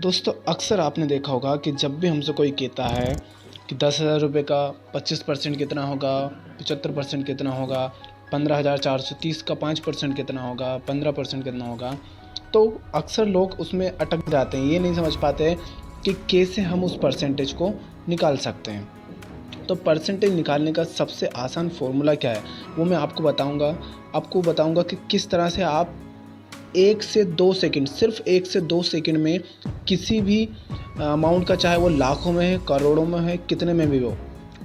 दोस्तों अक्सर आपने देखा होगा कि जब भी हमसे कोई कहता है कि 10,000 रुपये का 25% कितना होगा, 75% कितना होगा, 15,430 का 5% कितना होगा, 15% कितना होगा, तो अक्सर लोग उसमें अटक जाते हैं। ये नहीं समझ पाते कि कैसे हम उस परसेंटेज को निकाल सकते हैं। तो परसेंटेज निकालने का सबसे आसान फॉर्मूला क्या है, वो मैं आपको बताऊंगा कि किस तरह से आप 1 से 2 सेकंड, सिर्फ 1 से 2 सेकंड में किसी भी अमाउंट का, चाहे वो लाखों में है, करोड़ों में है, कितने में भी हो,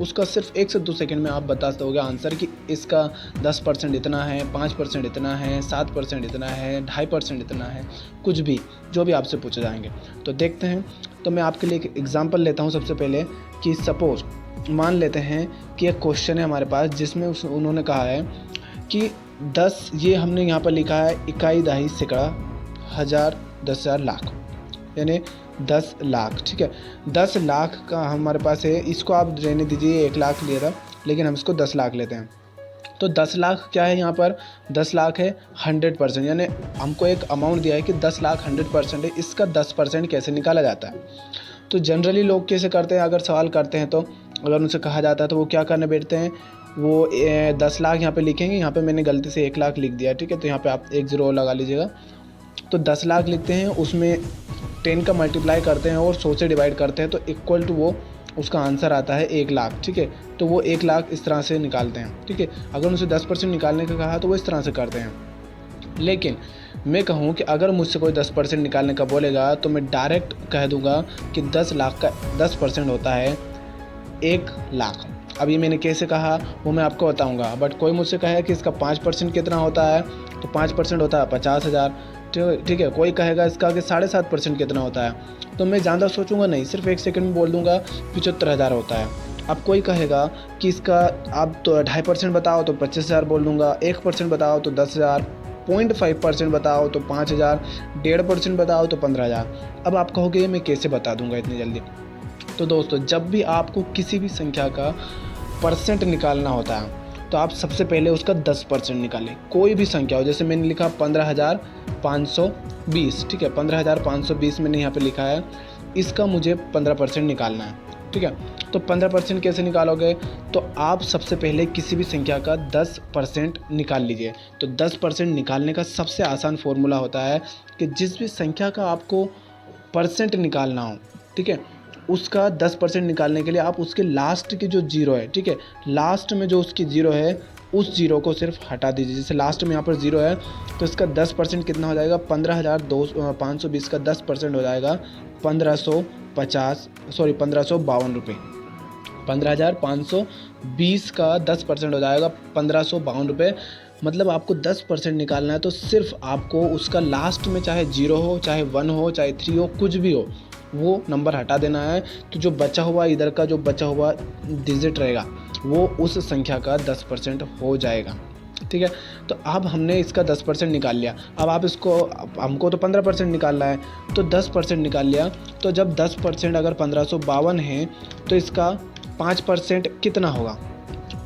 उसका सिर्फ 1 से 2 सेकंड में आप बता दोगे आंसर कि इसका 10% इतना है, 5% इतना है, 7% इतना है, 2.5% इतना है, कुछ भी जो भी आपसे पूछे जाएंगे। तो देखते हैं। तो मैं आपके लिए एक एग्जांपल लेता हूँ सबसे पहले कि सपोज मान लेते हैं कि एक क्वेश्चन है हमारे पास जिसमें उन्होंने कहा है कि 10, ये हमने यहाँ पर लिखा है इकाई, दहाई, सैकड़ा, हज़ार, 10,000, लाख, यानी 10 लाख। ठीक है, 10 लाख का हमारे पास है। इसको आप रहने दीजिए, 1 लाख लिया था, लेकिन हम इसको 10 लाख लेते हैं। तो 10 लाख क्या है यहाँ पर, 10 लाख है 100%, यानी हमको एक अमाउंट दिया है कि 10 लाख 100% है। इसका 10% कैसे निकाला जाता है? तो जनरली लोग कैसे करते हैं, अगर सवाल करते हैं तो अगर उनसे कहा जाता है तो वो क्या करने बैठते हैं, वो 10 लाख यहाँ पे लिखेंगे। यहाँ पे मैंने गलती से 1 लाख लिख दिया, ठीक है, तो यहाँ पे आप 1 ज़ीरो लगा लीजिएगा। तो 10 लाख लिखते हैं, उसमें 10 का मल्टीप्लाई करते हैं और 100 से डिवाइड करते हैं, तो इक्वल टू वो उसका आंसर आता है 1 लाख। ठीक है, तो वो 1 लाख इस तरह से निकालते हैं। ठीक है, अगर उनसे 10% निकालने का कहा तो वो इस तरह से करते हैं। लेकिन मैं कहूँ कि अगर मुझसे कोई 10% निकालने का बोलेगा तो मैं डायरेक्ट कह दूंगा कि 10 लाख का 10% होता है 1 लाख। अब ये मैंने कैसे कहा वो मैं आपको बताऊंगा। बट कोई मुझसे कहे कि इसका 5% कितना होता है, तो 5% होता है 50,000। ठीक है, कोई कहेगा इसका कि 7.5% कितना होता है, तो मैं ज़्यादा सोचूंगा नहीं, सिर्फ 1 सेकंड में बोल दूंगा 75,000 होता है। अब कोई कहेगा कि इसका आप तो 2.5% बताओ तो 25,000 बोल दूंगा, 1% बताओ तो 10,000, 0.5% बताओ तो 5,000, 1.5% बताओ तो 15,000। अब आप कहोगे मैं कैसे बता दूंगा इतनी जल्दी? तो दोस्तों जब भी आपको किसी भी संख्या का परसेंट निकालना होता है तो आप सबसे पहले उसका 10% निकालें। कोई भी संख्या हो, जैसे मैंने लिखा 15,520, ठीक है, 15,520 मैंने यहाँ पे लिखा है, इसका मुझे 15% निकालना है। ठीक है, तो 15% कैसे निकालोगे? तो आप सबसे पहले किसी भी संख्या का 10% निकाल लीजिए। तो 10% निकालने का सबसे आसान फॉर्मूला होता है कि जिस भी संख्या का आपको परसेंट निकालना हो, ठीक है, उसका 10% निकालने के लिए आप उसके लास्ट की जो जीरो है, ठीक है, लास्ट में जो उसकी जीरो है उस जीरो को सिर्फ हटा दीजिए। जैसे लास्ट में यहाँ पर जीरो है तो इसका 10% कितना हो जाएगा, 15,520 का 10% हो जाएगा 1,552 रुपये। 15,520 का 10% हो जाएगा 1,552 रुपये। मतलब आपको 10% निकालना है तो सिर्फ आपको उसका लास्ट में चाहे 0 हो, चाहे 1 हो, चाहे 3 हो, कुछ भी हो, वो नंबर हटा देना है। तो जो बचा हुआ इधर का जो बचा हुआ डिजिट रहेगा वो उस संख्या का 10% हो जाएगा। ठीक है, तो अब हमने इसका 10% निकाल लिया। अब आप इसको, हमको तो 15% निकालना है, तो 10% निकाल लिया। तो जब 10% अगर 1,552 है तो इसका 5% कितना होगा?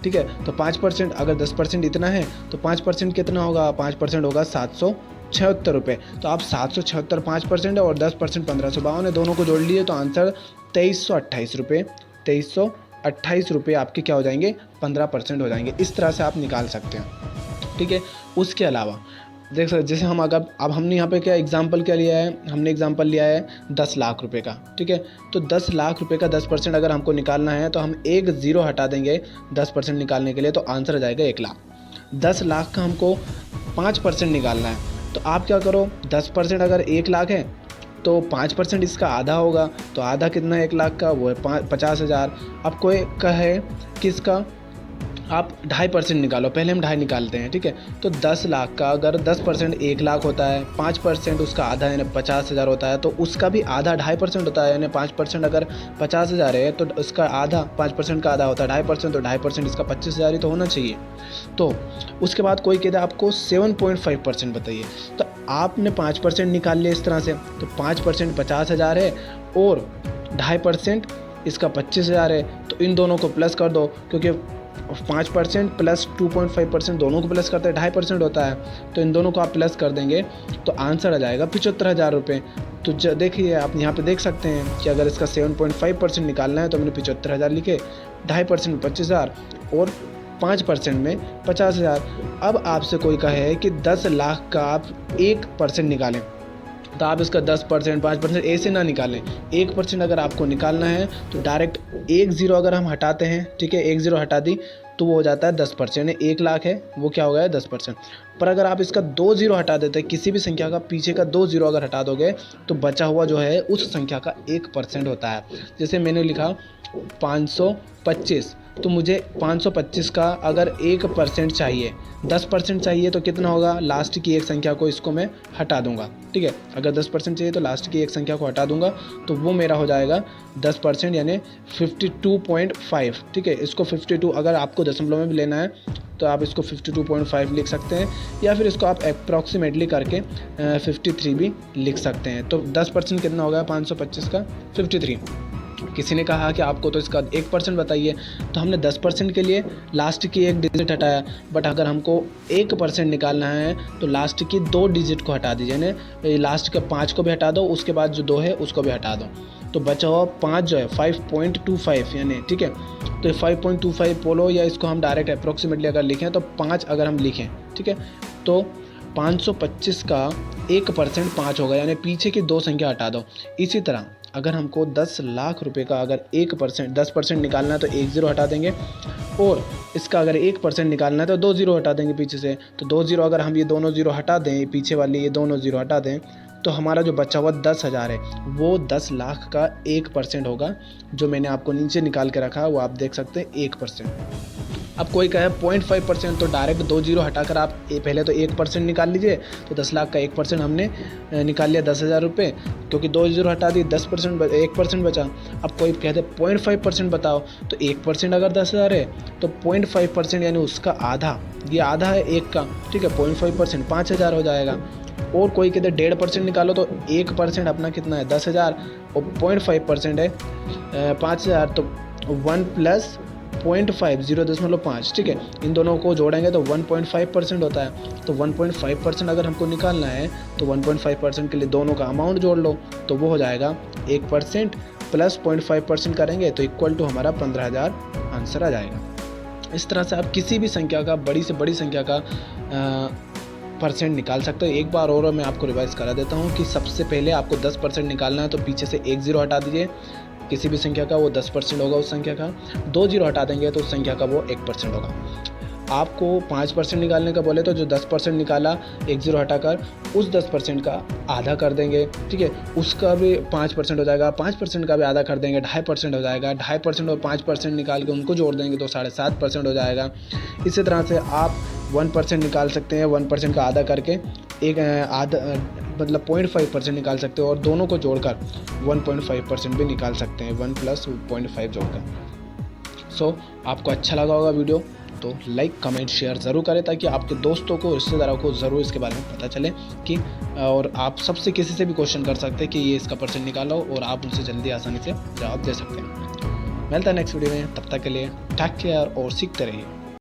ठीक है, तो 5% अगर 10% इतना है तो 5% कितना होगा? 5% होगा 776 रुपये। तो आप 776, 5% है और 10% 1,552 है, दोनों को जोड़ लिए तो आंसर 2,328 रुपये। 2,328 रुपये आपके क्या हो जाएंगे? 15% हो जाएंगे। इस तरह से आप निकाल सकते हैं। ठीक है, उसके अलावा देख सकते, जैसे हम अगर अब हमने यहाँ पे क्या एग्जाम्पल क्या लिया है, हमने एग्जाम्पल लिया है 10 लाख रुपए का। ठीक है, तो 10 लाख रुपए का 10% अगर हमको निकालना है तो हम 1 ज़ीरो हटा देंगे 10% निकालने के लिए, तो आंसर आ जाएगा 1 लाख। 10 लाख का हमको 5% निकालना है, तो आप क्या करो, 10% अगर 1 लाख है तो 5% इसका आधा होगा, तो आधा कितना है 1 लाख का? वो है 50,000। अब कोई कहे कि इसका आप 2.5% निकालो, पहले हम 2.5 निकालते हैं। ठीक है, तो 10 लाख का अगर 10% 1 लाख होता है, 5% उसका आधा यानी 50,000 होता है, तो उसका भी आधा 2.5% होता है, यानी 5% अगर 50,000 है तो उसका आधा 5% का आधा होता है 2.5%, तो 2.5% इसका 25,000 ही तो होना चाहिए। तो उसके बाद कोई कहता है आपको 7.5% बताइए, तो आपने 5% निकाल लिया इस तरह से, तो 5% 50,000 है और 2.5% इसका 25,000 है, तो इन दोनों को प्लस कर दो, क्योंकि 5% प्लस 2.5% दोनों को प्लस करते हैं 2.5% होता है, तो इन दोनों को आप प्लस कर देंगे तो आंसर आ जाएगा 75,000 रुपये। तो देखिए आप यहाँ पे देख सकते हैं कि अगर इसका 7.5% निकालना है तो मैंने 75,000 लिखे, 2.5% में 25,000 और 5% में 50,000। अब आपसे कोई कहे कि 10 लाख का आप 1% निकालें, तो आप इसका 10% 5% ऐसे ना निकालें। 1% अगर आपको निकालना है तो डायरेक्ट एक ज़ीरो अगर हम हटाते हैं, ठीक है, एक ज़ीरो हटा दी तो वो हो जाता है 10%। 1 लाख है वो क्या हो गया 10%। पर अगर आप इसका 2 ज़ीरो हटा देते हैं, किसी भी संख्या का पीछे का 2 ज़ीरो अगर हटा दोगे तो बचा हुआ जो है उस संख्या का 1% होता है। जैसे मैंने लिखा 525, तो मुझे 525 का अगर 1% चाहिए, 10% चाहिए तो कितना होगा, लास्ट की एक संख्या को इसको मैं हटा दूंगा, ठीक है। अगर 10% चाहिए तो लास्ट की एक संख्या को हटा दूंगा तो वो मेरा हो जाएगा 10% यानी 52.5, ठीक है। इसको 52 अगर आपको दशमलव में भी लेना है तो आप इसको 52.5 लिख सकते हैं, या फिर इसको आप अप्रॉक्सीमेटली करके 53 भी लिख सकते हैं। तो 10% कितना हो गया 525 का 53। किसी ने कहा कि आपको तो इसका 1% बताइए, तो हमने 10% के लिए लास्ट की एक डिजिट हटाया, बट अगर हमको 1% निकालना है तो लास्ट की 2 डिजिट को हटा दीजिए, यानी लास्ट के 5 को भी हटा दो, उसके बाद जो 2 है उसको भी हटा दो, तो बचा हुआ 5 जो है 5.25 यानी, ठीक है। तो 5.25 बोलो या इसको हम डायरेक्ट अप्रॉक्सीमेटली अगर लिखें तो 5 अगर हम लिखें, ठीक है, तो 525 का 1% 5 होगा, यानी पीछे की 2 संख्या हटा दो। इसी तरह अगर हमको 10 लाख रुपए का अगर 1% 10% निकालना है तो 1 ज़ीरो हटा देंगे, और इसका अगर 1% निकालना है तो 2 ज़ीरो हटा देंगे पीछे से। तो 2 ज़ीरो अगर हम ये दोनों ज़ीरो हटा दें, पीछे वाली ये दोनों ज़ीरो हटा दें, तो हमारा जो बचा हुआ 10,000 है वो 10 लाख का 1% होगा। जो मैंने आपको नीचे निकाल के रखा है वो आप देख सकते हैं 1%। अब कोई कहे 0.5%, तो डायरेक्ट 2 ज़ीरो हटाकर आप पहले तो 1% निकाल लीजिए, तो 10 लाख का 1% हमने निकाल लिया 10,000 रुपये, क्योंकि 2 ज़ीरो हटा दी 10% 1% बचा। अब कोई कहते 0.5% बताओ, तो 1% अगर 10,000 है तो 0.5% यानी उसका आधा, ये आधा है 1 का, ठीक है। 0.5% 5,000 हो जाएगा। और कोई कहते 1.5% निकालो, तो 1% अपना कितना है 10,000 और 0.5% है 5,000, तो 1 + 0.5 0.5, ठीक है। इन दोनों को जोड़ेंगे तो 1.5% होता है। तो 1.5% अगर हमको निकालना है तो 1.5% के लिए दोनों का अमाउंट जोड़ लो, तो वो हो जाएगा 1% प्लस 0.5% करेंगे तो इक्वल टू हमारा 15,000 आंसर आ जाएगा। इस तरह से आप किसी भी संख्या का, बड़ी से बड़ी संख्या का परसेंट निकाल सकते हो। एक बार और मैं आपको रिवाइज करा देता हूँ कि सबसे पहले आपको 10% निकालना है तो पीछे से 1 ज़ीरो हटा दीजिए, किसी भी संख्या का वो 10% होगा उस संख्या का। 2 ज़ीरो हटा देंगे तो उस संख्या का वो 1% होगा। आपको 5% निकालने का बोले तो जो 10% निकाला 1 ज़ीरो हटाकर उस 10% का आधा कर देंगे, ठीक है, उसका भी 5% हो जाएगा। 5% का भी आधा कर देंगे 2.5% हो जाएगा। 2.5% और 5% निकाल के उनको जोड़ देंगे तो 7.5% हो जाएगा। इसी तरह से आप 1% निकाल सकते हैं, 1% का आधा करके एक आधा मतलब 0.5% निकाल सकते हो, और दोनों को जोड़कर 1.5% भी निकाल सकते हैं, 1 + 0.5 जोड़कर। सो आपको अच्छा लगा होगा वीडियो, तो लाइक कमेंट शेयर ज़रूर करें ताकि आपके दोस्तों को, रिश्तेदारों को ज़रूर इसके बारे में पता चले कि, और आप सबसे किसी से भी क्वेश्चन कर सकते हैं कि ये इसका परसेंट निकालो, और आप उनसे जल्दी आसानी से जवाब दे सकते हैं। मिलता है नेक्स्ट वीडियो में, तब तक के लिए टेक केयर और सीखते रहिए।